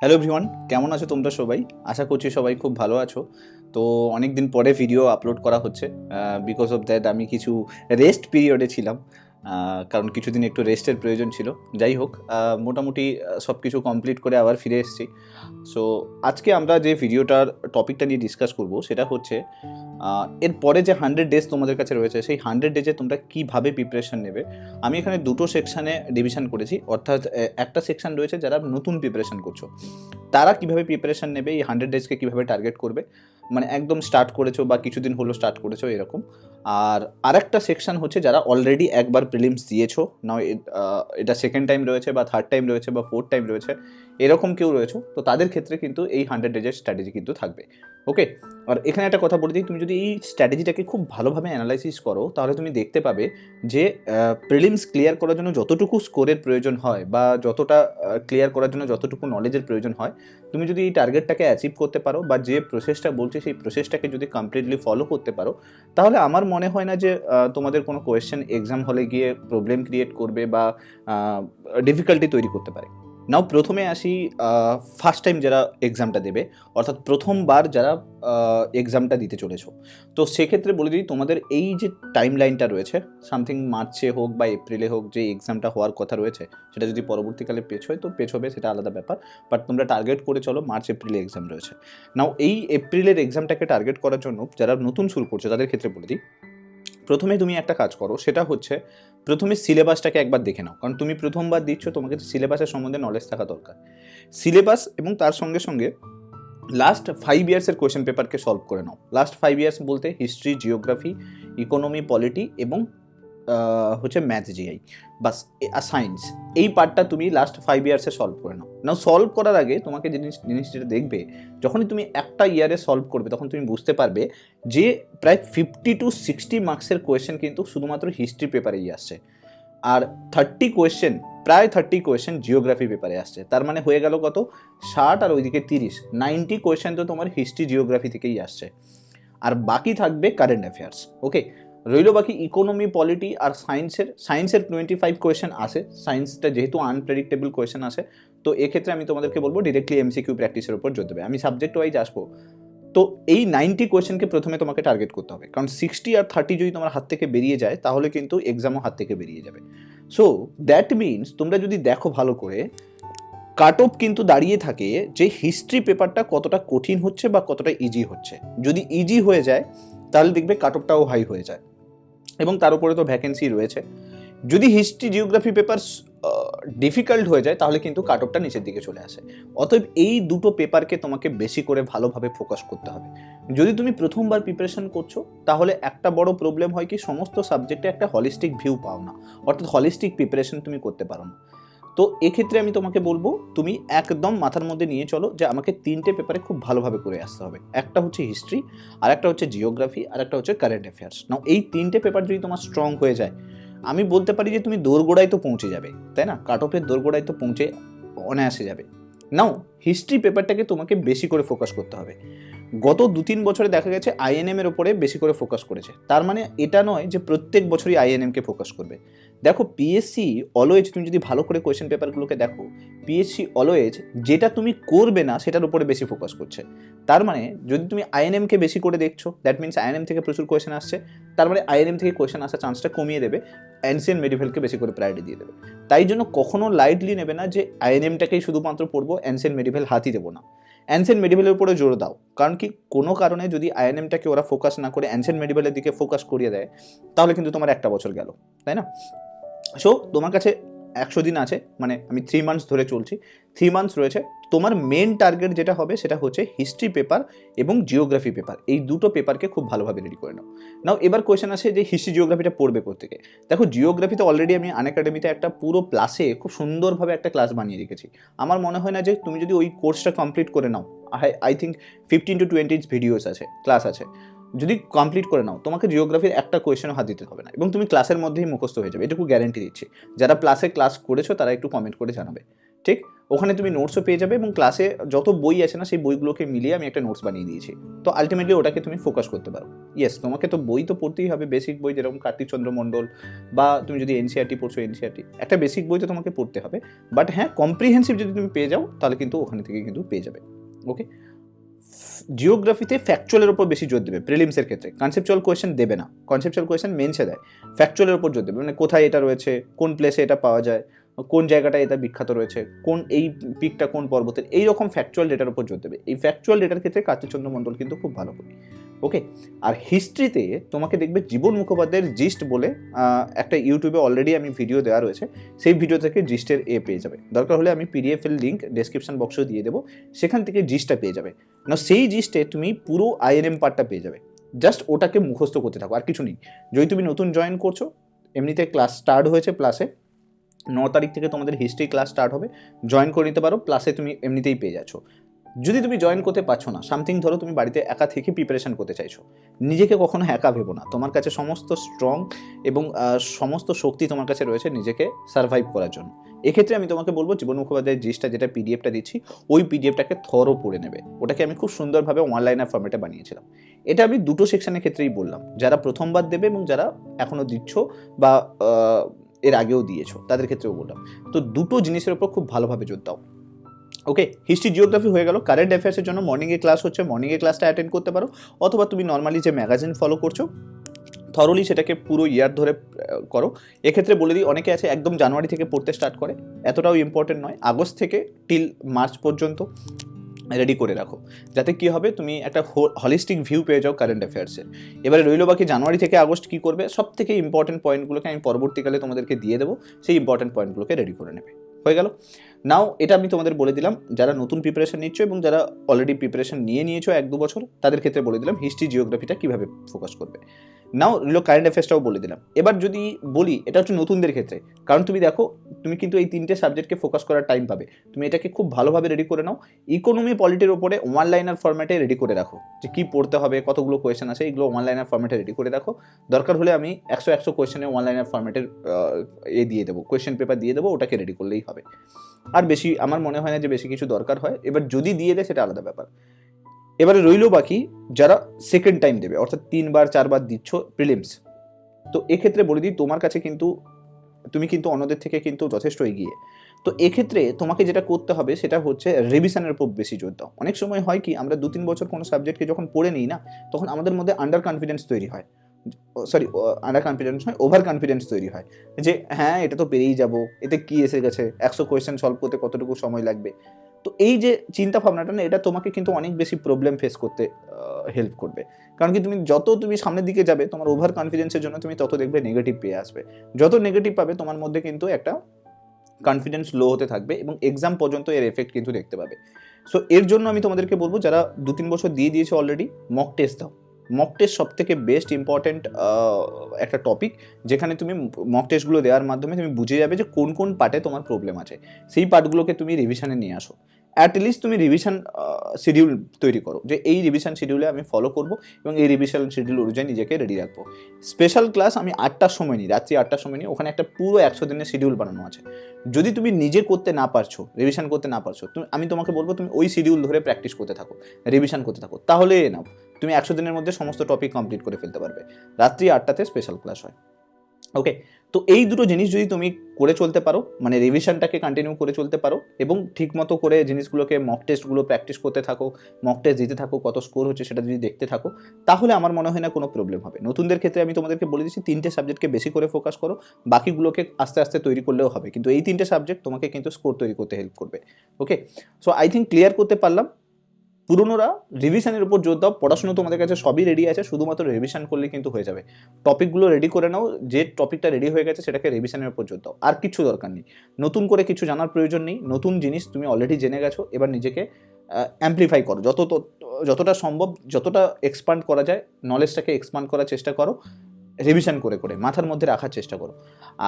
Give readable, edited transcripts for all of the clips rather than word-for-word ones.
Hello everyone, কেমন আছো তোমরা সবাই? আশা করছি সবাই খুব ভালো আছো। তো অনেক দিন পরে ভিডিও আপলোড করা হচ্ছে। বিকজ অফ দ্যাট আমি কিছু রেস্ট পিরিয়ডে ছিলাম। কারণ কিছুদিন একটু রেস্টের প্রয়োজন ছিল। যাই হোক, মোটামুটি সব কিছু কমপ্লিট করে আবার ফিরে এসেছি। সো আজকে আমরা যে ভিডিওটার টপিকটা নিয়ে ডিসকাস করব সেটা হচ্ছে এর পরে যে 100 ডেজ তোমাদের কাছে রয়েছে, সেই 100 ডেজে তোমরা কীভাবে প্রিপারেশন নেবে। আমি এখানে দুটো সেকশানে ডিভিশন করেছি, অর্থাৎ একটা সেকশন রয়েছে যারা নতুন প্রিপারেশন করছো, তারা কীভাবে প্রিপারেশন নেবে, এই 100 ডেজকে কীভাবে টার্গেট করবে, মানে একদম স্টার্ট করেছো বা কিছুদিন হলো স্টার্ট করেছো এরকম। আর আরেকটা সেকশন হচ্ছে যারা অলরেডি একবার প্রিলিমস দিয়েছো, নাও এটা সেকেন্ড টাইম রয়েছে বা থার্ড টাইম রয়েছে বা ফোর্থ টাইম রয়েছে, এরকম কেউ রয়েছে, তো তাদের ক্ষেত্রে কিন্তু এই 100 ডেজের স্ট্র্যাটেজি কিন্তু থাকবে। ওকে, আর এখানে একটা কথা বলে দিই, তুমি যদি এই স্ট্র্যাটেজিটাকে খুব ভালোভাবে অ্যানালাইসিস করো তাহলে তুমি দেখতে পাবে যে প্রিলিমস ক্লিয়ার করার জন্য যতটুকু স্কোরের প্রয়োজন হয় বা যতটা ক্লিয়ার করার জন্য যতটুকু নলেজের প্রয়োজন হয়, তুমি যদি এই টার্গেটটাকে অ্যাচিভ করতে পারো বা যে প্রসেসটা বলছে সেই প্রসেসটাকে যদি কমপ্লিটলি ফলো করতে পারো, তাহলে আমার মনে হয় না যে তোমাদের কোনো কোয়েশ্চেন এক্সাম হলে গিয়ে প্রবলেম ক্রিয়েট করবে বা ডিফিকাল্টি তৈরি করতে পারে। নাও প্রথমে আসি ফার্স্ট টাইম যারা এক্সামটা দেবে, অর্থাৎ প্রথমবার যারা এক্সামটা দিতে চলেছো, তো সেক্ষেত্রে বলে দিই তোমাদের এই যে টাইম লাইনটা রয়েছে, সামথিং মার্চে হোক বা এপ্রিলে হোক যে এক্সামটা হওয়ার কথা রয়েছে, সেটা যদি পরবর্তীকালে পেছোয় তো পেছোবে, সেটা আলাদা ব্যাপার। বাট তোমরা টার্গেট করে চলো মার্চ এপ্রিলে এক্সাম রয়েছে। নাও এই এপ্রিলের এক্সামটাকে টার্গেট করার জন্য যারা নতুন শুরু করছো তাদের ক্ষেত্রে বলে দিই, প্রথমে তুমি একটা কাজ করো, সেটা হচ্ছে প্রথমে সিলেবাসটাকে একবার দেখে নাও, কারণ তুমি প্রথমবার দিচ্ছ, তোমাকে সিলেবাসের সম্বন্ধে নলেজ থাকা দরকার। সিলেবাস এবং তার সঙ্গে সঙ্গে লাস্ট 5 ইয়ার্সের কোয়েশ্চেন পেপারকে সলভ করে নাও। লাস্ট 5 ইয়ার্স বলতে হিস্ট্রি, জিওগ্রাফি, ইকোনমি, পলিটি এবং হচ্ছে ম্যাথ, জিআই, বাস, আর সায়েন্স, এই পার্টটা তুমি লাস্ট 5 ইয়ার্সে সলভ করে নাও। নাও সলভ করার আগে তোমাকে জিনিস যেটা দেখবে, যখনই তুমি একটা ইয়ারে সলভ করবে তখন তুমি বুঝতে পারবে যে প্রায় 50 to 60 মার্কসের কোয়েশ্চেন কিন্তু শুধুমাত্র হিস্ট্রি পেপারেই আসছে, আর 30 কোয়েশ্চেন জিওগ্রাফি পেপারে আসছে। তার মানে হয়ে গেল কত, 60 আর ওইদিকে 30, 90 কোয়েশ্চেন তো তোমার হিস্ট্রি, জিওগ্রাফি থেকেই আসছে, আর বাকি থাকবে কারেন্ট অ্যাফেয়ার্স। ওকে, রইল বাকি ইকোনমি, পলিটি আর সায়েন্সের 25 কোয়েশ্চেন আসে। সায়েন্সটা যেহেতু আনপ্রেডিক্টেবল কোয়েশ্চেন আসে, তো এক্ষেত্রে আমি তোমাদেরকে বলবো ডিরেক্টলি এমসিকিউ প্র্যাকটিসের উপর জোর দেবে। আমি সাবজেক্ট ওয়াইজ আসবো, তো এই 90 কোয়েশ্চেনকে প্রথমে তোমাকে টার্গেট করতে হবে, কারণ 60 আর 30 যদি তোমার হাত থেকে বেরিয়ে যায় তাহলে কিন্তু এক্সামও হাত থেকে বেরিয়ে যাবে। সো দ্যাট মিনস তোমরা যদি দেখো ভালো করে, কাট অফ কিন্তু দাঁড়িয়ে থাকে যে হিস্ট্রি পেপারটা কতটা কঠিন হচ্ছে বা কতটা ইজি হচ্ছে। যদি ইজি হয়ে যায় তাহলে দেখবে কাট অফটাও হাই হয়ে যায়, এবং তার উপরে তো ভ্যাকেন্সি রয়েছে। যদি হিস্ট্রি, জিওগ্রাফি পেপার ডিফিকাল্ট হয়ে যায় তাহলে কিন্তু কাট অফটা নিচের দিকে চলে আসে। অতএব এই দুটো পেপারকে তোমাকে বেশি করে ভালোভাবে ফোকাস করতে হবে। যদি তুমি প্রথমবার প্রিপারেশন করছো তাহলে একটা বড় প্রবলেম হয় কি, সমস্ত সাবজেক্টে একটা হলিস্টিক ভিউ পাও না, অর্থাৎ হলিস্টিক প্রিপারেশন তুমি করতে পারো না। তো এক্ষেত্রে আমি তোমাকে বলবো তুমি একদম মাথার মধ্যে নিয়ে চলো যে আমাকে 3টে পেপারে খুব ভালোভাবে করে আসতে হবে। একটা হচ্ছে হিস্ট্রি, আর একটা হচ্ছে জিওগ্রাফি, আর একটা হচ্ছে কারেন্ট অ্যাফেয়ার্স। নাও এই 3টে পেপার যদি তোমার স্ট্রং হয়ে যায়, আমি বলতে পারি যে তুমি দোরগোড়ায় তো পৌঁছে যাবে, তাই না? কাট অফের দোরগোড়ায় তো পৌঁছে অনায়াসে যাবে। নাও হিস্ট্রি পেপারটাকে তোমাকে বেশি করে ফোকাস করতে হবে। গত 2-3 বছরে দেখা গেছে আইএনএম এর উপরে বেশি করে ফোকাস করেছে, তার মানে এটা নয় যে প্রত্যেক বছরই আইএনএমকে ফোকাস করবে। দেখো পিএসসি অলওয়েজ, তুমি যদি ভালো করে কোয়েশ্চেন পেপারগুলোকে দেখো, পিএসসি অলওয়েজ যেটা তুমি করবে না সেটার উপরে বেশি ফোকাস করছে। তার মানে যদি তুমি আইএনএমকে বেশি করে দেখছো, দ্যাট মিনস আইএনএম থেকে প্রচুর কোয়েশ্চেন আসছে, তার মানে আইএনএম থেকে কোয়েশ্চেন আসার চান্সটা কমিয়ে দেবে, অ্যানসিয়েন্ট মেডিভেলকে বেশি করে প্রায়োরিটি দিয়ে দেবে। তাই জন্য কখনো লাইটলি নেবে না যে আইএনএমটাকেই শুধুমাত্র পড়বো, অ্যানসিয়েন্ট মেডিভেল হাতই দেবো না। অ্যানসিয়েন্ট মেডিভেলের উপরে জোর দাও, কারণ কি কোনো কারণে যদি আইএনএমটাকে ওরা ফোকাস না করে অ্যানসিয়েন্ট মেডিভেলের দিকে ফোকাস করিয়ে দেয়, তাহলে কিন্তু তোমার একটা বছর গেল, তাই না? সো তোমার কাছে 100 দিন আছে, মানে আমি 3 মান্থস ধরে চলছি, 3 মান্থস রয়েছে। তোমার মেন টার্গেট যেটা হবে সেটা হচ্ছে হিস্ট্রি পেপার এবং জিওগ্রাফি পেপার, এই দুটো পেপারকে খুব ভালোভাবে রেডি করে নাও। নাও এবার কোয়েশ্চেন আছে যে হিস্ট্রি, জিওগ্রাফিটা পড়বে কোত্থেকে। দেখো জিওগ্রাফিতে অলরেডি আমি আনএকাডেমিতে একটা পুরো প্লাসে খুব সুন্দরভাবে একটা ক্লাস বানিয়ে রেখেছি। আমার মনে হয় না যে তুমি যদি ওই কোর্সটা কমপ্লিট করে নাও, আই থিঙ্ক 15 to 20 ভিডিওস আছে, ক্লাস আছে, যদি কমপ্লিট করে নাও তোমাকে জিওগ্রাফির একটা কোয়েশ্চেনও হাত দিতে হবে না, এবং তুমি ক্লাসের মধ্যেই মুখস্থ হয়ে যাবে, এটুকু গ্যারেন্টি দিচ্ছি। যারা প্লাসে ক্লাস করেছো তারা একটু কমেন্ট করে জানাবে, ঠিক, ওখানে তুমি নোটসও পেয়ে যাবে এবং ক্লাসে যত বই আছে না সেই বইগুলোকে মিলিয়ে আমি একটা নোটস বানিয়ে দিয়েছি। তো আলটিমেটলি ওটাকে তুমি ফোকাস করতে পারো। ইয়েস, তোমাকে তো বই তো পড়তেই হবে, বেসিক বই যেরকম কার্তিকচন্দ্র মণ্ডল, বা তুমি যদি এনসিআরটি পড়ছো এনসিআরটি, একটা বেসিক বই তো তোমাকে পড়তে হবে। বাট হ্যাঁ, কম্প্রিহেন্সিভ যদি তুমি পেয়ে যাও তাহলে কিন্তু ওখানে থেকে কিন্তু পেয়ে যাবে। ওকে, জিওগ্রাফিতে ফ্যাকচুয়ালের উপর বেশি জোর দেবে প্রিলিমসের ক্ষেত্রে, কনসেপচুয়াল কোয়েশ্চেন দেবে না। কনসেপচুয়াল কোয়েশ্চেন মেন্সে দেয়, ফ্যাকচুয়ালের উপর জোর দেবে, মানে কোথায় এটা রয়েছে, কোন প্লেসে এটা পাওয়া যায়, কোন জায়গাটায় এটা বিখ্যাত রয়েছে, কোন এই পিকটা কোন পর্বতের, এইরকম ফ্যাকচুয়াল ডেটার উপর জোর দেবে। এই ফ্যাকচুয়াল ডেটার ক্ষেত্রে কার্তিকচন্দ্র মণ্ডল কিন্তু খুব ভালো করে। ওকে, আর হিস্ট্রিতে তোমাকে দেখবে জীবন মুখোপাধ্যায়ের জিস্ট বলে একটা ইউটিউবে অলরেডি আমি ভিডিও দেওয়া রয়েছে, সেই ভিডিও থেকে জিস্টের পেয়ে যাবে। দরকার হলে আমি পিডিএফ এর লিঙ্ক ডেসক্রিপশন বক্সেও দিয়ে দেবো, সেখান থেকে জিস্টটা পেয়ে যাবে না। সেই জিস্টে তুমি পুরো আইএনএম পার্টটা পেয়ে যাবে, জাস্ট ওটাকে মুখস্থ করতে থাকো, আর কিছু নেই। যদি তুমি নতুন জয়েন করছো, এমনিতে ক্লাস স্টার্ট হয়েছে প্লাসে, 9 তারিখ থেকে তোমাদের হিস্ট্রি ক্লাস স্টার্ট হবে, জয়েন করে নিতে পারো, প্লাসে তুমি এমনিতেই পেয়ে যাচ্ছ। যদি তুমি জয়েন করতে পারছো না, সামথিং ধরো তুমি বাড়িতে একা থেকে প্রিপারেশন করতে চাইছো, নিজেকে কখনো একা ভেবো না, তোমার কাছে সমস্ত স্ট্রং এবং সমস্ত শক্তি তোমার কাছে রয়েছে নিজেকে সার্ভাইভ করার জন্য। এক্ষেত্রে আমি তোমাকে বলবো জীবন মুখোপাধ্যায়ের জিসটা যেটা পিডিএফটা দিচ্ছি, ওই পিডিএফটাকে থরো পড়ে নেবে। ওটাকে আমি খুব সুন্দরভাবে অনলাইনের ফর্মেটে বানিয়েছিলাম। এটা আমি দুটো সেকশনের ক্ষেত্রেই বললাম, যারা প্রথমবার দেবে এবং যারা এখনো দিচ্ছ বা এর আগেও দিয়েছো তাদের ক্ষেত্রেও বললাম। তো দুটো জিনিসের উপর খুব ভালোভাবে জোর দাও। ওকে, হিস্ট্রি জিওগ্রাফি হয়ে গেল। কারেন্ট অ্যাফেয়ার্সের জন্য মর্নিংয়ে ক্লাস হচ্ছে, মর্নিংয়ে ক্লাসটা অ্যাটেন্ড করতে পারো, অথবা তুমি নর্মালি যে ম্যাগাজিন ফলো করছো থরলি সেটাকে পুরো ইয়ার ধরে করো। এক্ষেত্রে বলে দিই, অনেকে আছে একদম জানুয়ারি থেকে পড়তে স্টার্ট করে, এতটাও ইম্পর্টেন্ট নয়, আগস্ট থেকে টিল মার্চ পর্যন্ত রেডি করে রাখো, যাতে কি হবে তুমি একটা হলিস্টিক ভিউ পেয়ে যাও কারেন্ট অ্যাফেয়ার্সের। এবারে রইল বাকি জানুয়ারি থেকে আগস্ট কী করবে, সব থেকে ইম্পর্টেন্ট পয়েন্টগুলোকে আমি পরবর্তীকালে তোমাদেরকে দিয়ে দেবো, সেই ইম্পর্টেন্ট পয়েন্টগুলোকে রেডি করে নেবে। হয়ে গেল। নাও এটা আমি তোমাদের বলে দিলাম, যারা নতুন প্রিপারেশন নিচ্ছ এবং যারা অলরেডি প্রিপারেশন নিয়েছো 1-2 বছর, তাদের ক্ষেত্রে বলে দিলাম হিস্ট্রি জিওগ্রাফিটা কীভাবে ফোকাস করবে। নাও রিলো কারেন্ট অ্যাফেয়ার্সটাও বলে দিলাম। এবার যদি বলি, এটা হচ্ছে নতুনদের ক্ষেত্রে, কারণ তুমি দেখো তুমি কিন্তু এই 3টে সাবজেক্টকে ফোকাস করার টাইম পাবে, তুমি এটাকে খুব ভালোভাবে রেডি করে নাও। ইকোনমি পলিটির ওপরে ওয়ান লাইনার ফর্ম্যাটে রেডি করে রাখো, যে কী পড়তে হবে, কতগুলো কোয়েশ্চেন আছে, এইগুলো ওয়ান লাইনার ফর্ম্যাটে রেডি করে রাখো। দরকার হলে আমি 100 কোয়েশ্চেনে ওয়ান লাইনার ফর্ম্যাটের দিয়ে দেবো, কোয়েশ্চেন পেপার দিয়ে দেবো, ওটাকে রেডি করলেই হবে। আর বেশি আমার মনে হয় না যে বেশি কিছু দরকার হয়। এবার যদি দিয়ে দেয় সেটা আলাদা ব্যাপার। এবারে রইল বাকি যারা সেকেন্ড টাইম দেবে, অর্থাৎ 3-4 দিচ্ছ প্রিলিমস, তো এক্ষেত্রে বলে দিই তোমার কাছে কিন্তু তুমি কিন্তু অন্যদের থেকে কিন্তু যথেষ্ট এগিয়ে। তো এক্ষেত্রে তোমাকে যেটা করতে হবে সেটা হচ্ছে রিভিশনের উপর বেশি জোর দাও। অনেক সময় হয় কি, আমরা 2-3 বছর কোনো সাবজেক্টকে যখন পড়ে নিই না, তখন আমাদের মধ্যে আন্ডার কনফিডেন্স তৈরি হয়, আন্ডার কনফিডেন্স নয়, ওভার কনফিডেন্স তৈরি হয়, যে হ্যাঁ এটা তো পেরেই যাবো, এতে কি এসে গেছে, 100 কোয়েশ্চেন সলভ করতে কতটুকু সময় লাগবে। তো এই যে চিন্তা ভাবনাটা না, এটা তোমাকে কিন্তু অনেক বেশি প্রবলেম ফেস করতে হেল্প করবে। কারণ কি, যত তুমি সামনের দিকে যাবে, তোমার ওভার কনফিডেন্সের জন্য তুমি তত দেখবে নেগেটিভ পেয়ে আসবে। যত নেগেটিভ পাবে তোমার মধ্যে কিন্তু একটা কনফিডেন্স লো হতে থাকবে এবং এক্সাম পর্যন্ত এর এফেক্ট কিন্তু দেখতে পাবে। সো এর জন্য আমি তোমাদেরকে বলবো, যারা 2-3 বছর দিয়ে দিয়েছে অলরেডি, মক টেস্ট দাও। মক টেস্ট সব থেকে বেস্ট ইম্পর্টেন্ট একটা টপিক, যেখানে তুমি মক টেস্টগুলো দেওয়ার মাধ্যমে তুমি বুঝে যাবে যে কোন কোন পার্টে তোমার প্রবলেম আছে, সেই পার্টগুলোকে তুমি রিভিশনে নিয়ে আসো। অ্যাটলিস্ট তুমি রিভিশন শিডিউল তৈরি করো, যে এই রিভিশন শিডিউলে আমি ফলো করবো এবং এই রিভিশন শিডিউল অনুযায়ী নিজেকে রেডি রাখবো। স্পেশাল ক্লাস আমি 8টার সময় নিই, রাত্রি 8টার সময় নিই, ওখানে একটা পুরো 100 দিনের শিডিউল বানানো আছে। যদি তুমি নিজে করতে না পারছো, রিভিশন করতে না পারছো, আমি তোমাকে বলবো তুমি ওই শিডিউল ধরে প্র্যাকটিস করতে থাকো, রিভিশন করতে থাকো, তাহলে নাও তুমি 100 দিনের মধ্যে সমস্ত টপিক কমপ্লিট করে ফেলতে পারবে। রাত্রি 8টাতে স্পেশাল ক্লাস হয়। ওকে, তো এই দুটো জিনিস যদি তুমি করে চলতে পারো, মানে রিভিশনটাকে কন্টিনিউ করে চলতে পারো এবং ঠিকমতো করে জিনিসগুলোকে মক টেস্টগুলো প্র্যাকটিস করতে থাকো, মক টেস্ট দিতে থাকো, কত স্কোর হচ্ছে সেটা যদি দেখতে থাকো, তাহলে আমার মনে হয় না কোনো প্রবলেম হবে। নতুনদের ক্ষেত্রে আমি তোমাদেরকে বলে দিচ্ছি 3টে সাবজেক্টকে বেশি করে ফোকাস করো, বাকিগুলোকে আস্তে আস্তে তৈরি করলেও হবে, কিন্তু এই 3টে সাবজেক্ট তোমাকে কিন্তু স্কোর তৈরি করতে হেল্প করবে। ওকে, সো আই থিঙ্ক ক্লিয়ার করতে পারলাম। পুরনোরা রিভিশনের উপর জোর দাও, পড়াশোনা তোমাদের কাছে সবই রেডি আছে, শুধুমাত্র রিভিশন করলে কিন্তু হয়ে যাবে। টপিকগুলো রেডি করে নাও, যে টপিকটা রেডি হয়ে গেছে সেটাকে রিভিশনের উপর জোর দাও, আর কিছু দরকার নেই, নতুন করে কিছু জানার প্রয়োজন নেই। নতুন জিনিস তুমি অলরেডি জেনে গেছো, এবার নিজেকে অ্যাম্প্লিফাই করো, যতটা সম্ভব, যতটা এক্সপান্ড করা যায় নলেজটাকে এক্সপান্ড করার চেষ্টা করো, রিভিশন করে করে মাথার মধ্যে রাখার চেষ্টা করো,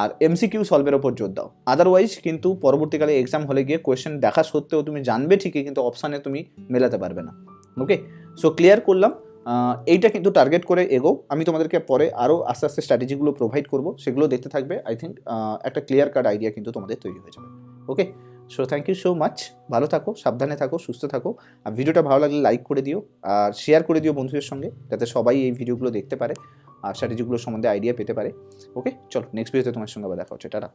আর এমসিকিউ সলভের ওপর জোর দাও। আদারওয়াইজ কিন্তু পরবর্তীকালে এক্সাম হলে গিয়ে কোয়েশ্চেন দেখা সত্ত্বেও তুমি জানবে ঠিকই, কিন্তু অপশানে তুমি মেলাতে পারবে না। ওকে, সো ক্লিয়ার করলাম। এইটা কিন্তু টার্গেট করে এগো, আমি তোমাদেরকে পরে আরও আস্তে আস্তে স্ট্র্যাটেজিগুলো প্রোভাইড করবো, সেগুলো দেখতে থাকবে। আই থিঙ্ক একটা ক্লিয়ার কাট আইডিয়া কিন্তু তোমাদের তৈরি হয়ে যাবে। Okay, so thank you so much, ভালো থাকো, সাবধানে থাকো, সুস্থ থাকো। আর ভিডিওটা ভালো লাগলে লাইক করে দিও আর শেয়ার করে দিও বন্ধুদের সঙ্গে, যাতে সবাই এই ভিডিওগুলো দেখতে পারে আর স্ট্র্যাটেজিগুলো সম্বন্ধে আইডিয়া পেতে পারে। ওকে, চলো নেক্সট ভিডিওতে তোমার সঙ্গে আবার দেখা হচ্ছে, টাটা।